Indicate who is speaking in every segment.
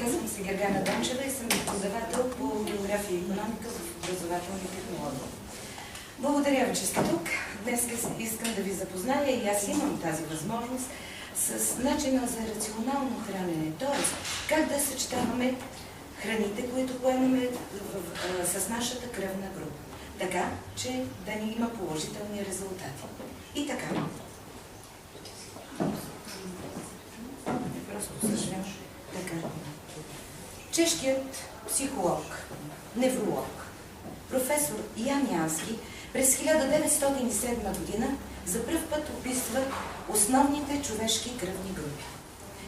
Speaker 1: казвам се Гергана Дончева и съм преподавател по география и икономика в образователни технологии. Благодаря ви, че сте тук. Днес искам да ви запозная и аз имам тази възможност с начина за рационално хранене, т.е. как да съчетаваме храните, които поемаме с нашата кръвна група, така, че да ни има положителни резултати. И така. Просто съжалявам. Така. Чешкият психолог, невролог, професор Ян Янски през 1907 година за пръв път описва основните човешки кръвни групи.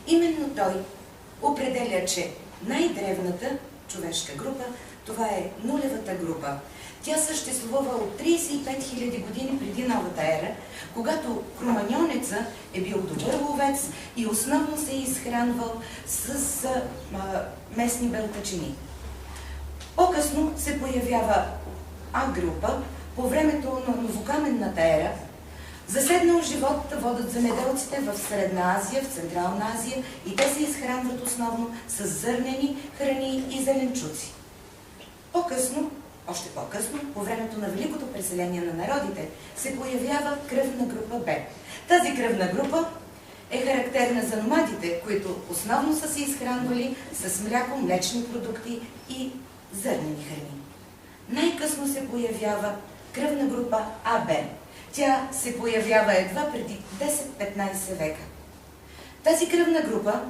Speaker 1: Именно той определя, че най-древната човешка група, това е нулевата група. Тя съществува от 35 000 години преди новата ера, когато кроманьонеца е бил добър ловец и основно се е изхранвал с местни белтъчини. По-късно се появява А-група по времето на новокаменната ера. Заседнал живот водят земеделците в Средна Азия, в Централна Азия и те се изхранват основно с зърнени храни и зеленчуци. По-късно, още по-късно, по времето на Великото преселение на народите, се появява кръвна група Б. Тази кръвна група е характерна за номадите, които основно са се изхранвали с мляко, млечни продукти и зърнени храни. Най-късно се появява кръвна група АБ. Тя се появява едва преди 10-15 века. Тази кръвна група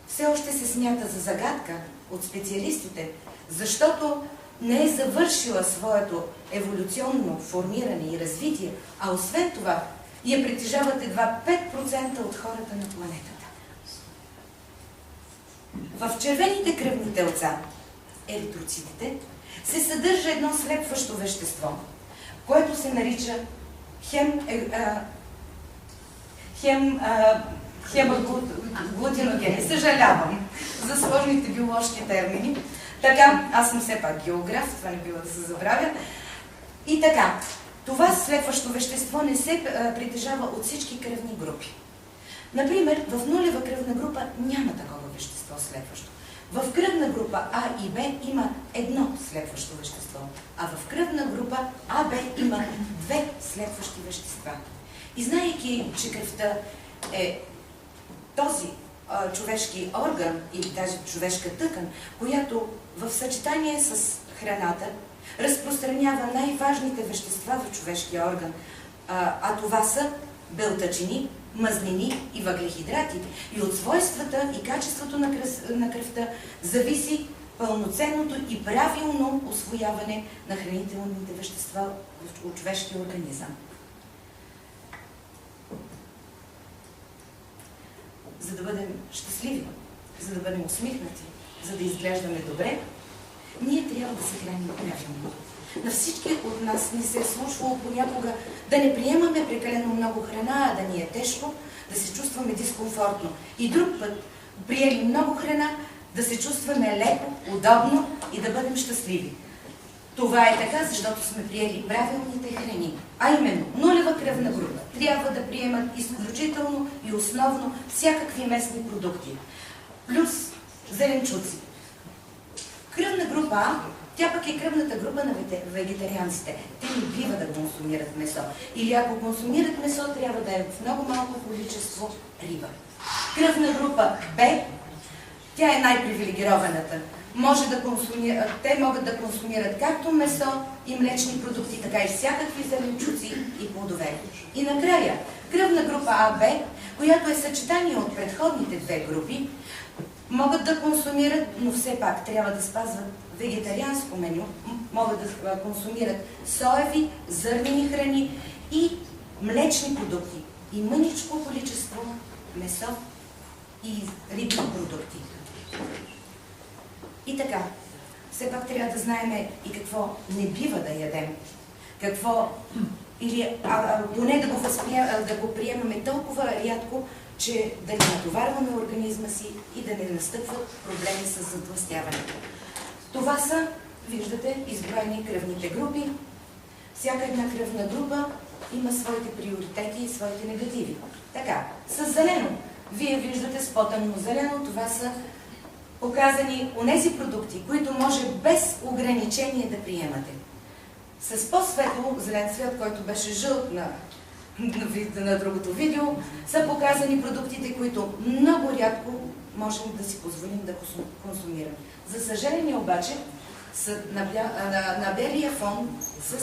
Speaker 1: все още се смята за загадка от специалистите, защото не е завършила своето еволюционно формиране и развитие, а освен това я притежават едва 5% от хората на планетата. В червените кръвни телца, еритроцитите, се съдържа едно слепващо вещество, което се нарича хемаглутиноген. Съжалявам за сложните биоложки термини. Така, аз съм все пак географ, това не бива да се забравя. И така, това слепващо вещество не се притежава от всички кръвни групи. Например, в нулева кръвна група няма такова вещество слепващо. В кръвна група А и Б има едно слепващо вещество, а в кръвна група АБ има две слепващи вещества. И знаейки, че кръвта е този човешки орган или даже човешка тъкан, която в съчетание с храната разпространява най-важните вещества в човешкия орган, а това са белтъчини, мазнини и въглехидрати. И от свойствата и качеството на кръвта зависи пълноценното и правилно усвояване на хранителните вещества от човешкия организъм. За да бъдем щастливи, за да бъдем усмихнати, за да изглеждаме добре, ние трябва да се храним правилно. На всички от нас ни се е случвало понякога да не приемаме прекалено много храна, а да ни е тежко, да се чувстваме дискомфортно. И друг път, приели много храна, да се чувстваме леко, удобно и да бъдем щастливи. Това е така, защото сме приели правилните храни. А именно, нулева кръвна група трябва да приемат изключително и основно всякакви местни продукти. Плюс зеленчуци. Кръвна група А, тя пък е кръвната група на вегетарианците. Те не бива да консумират месо. Или ако консумират месо, трябва да е в много малко количество риба. Кръвна група Б, тя е най-привилегированата. Те могат да консумират както месо и млечни продукти, така и всякакви зеленчуци и плодове. И накрая, кръвна група АБ, която е съчетание от предходните две групи, могат да консумират, но все пак трябва да спазват вегетарианско меню, могат да консумират соеви, зърнени храни и млечни продукти и мъничко количество месо и рибни продукти. И така, все пак трябва да знаем и какво не бива да ядем, или поне да го приемаме толкова рядко, че да не натоварваме организма си и да не настъпват проблеми с затлъстяването. Това са, виждате, изброени кръвните групи. Всяка една кръвна група има своите приоритети и своите негативи. Така, с зелено. Вие виждате с по-тъмно зелено, това са показани онези продукти, които може без ограничение да приемате. С по-светло зелен цвят, който беше жълт на другото видео, са показани продуктите, които много рядко можем да си позволим да консумираме. За съжаление обаче, на белия фон с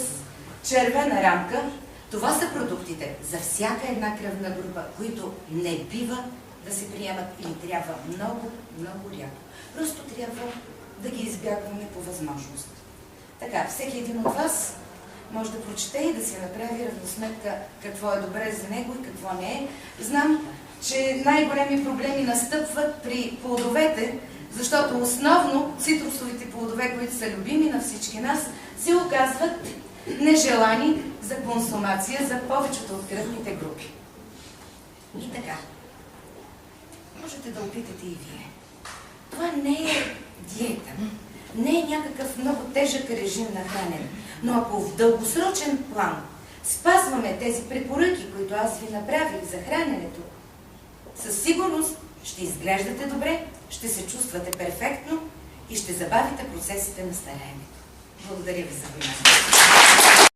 Speaker 1: червена рамка, това са продуктите за всяка една кръвна група, които не бива да се приемат или трябва много, много рядко. Просто трябва да ги избягваме по възможност. Така, всеки един от вас може да прочете и да си направи равносметка какво е добре за него и какво не е. Знам, че най-големи проблеми настъпват при плодовете, защото основно цитрусовите плодове, които са любими на всички нас, се оказват нежелани за консумация за повечето от кръвните групи. И така, можете да опитате и вие. Това не е диета, не е някакъв много тежък режим на хранене, но ако в дългосрочен план спазваме тези препоръки, които аз ви направих за храненето, със сигурност ще изглеждате добре, ще се чувствате перфектно и ще забавите процесите на стареенето. Благодаря ви за вниманието.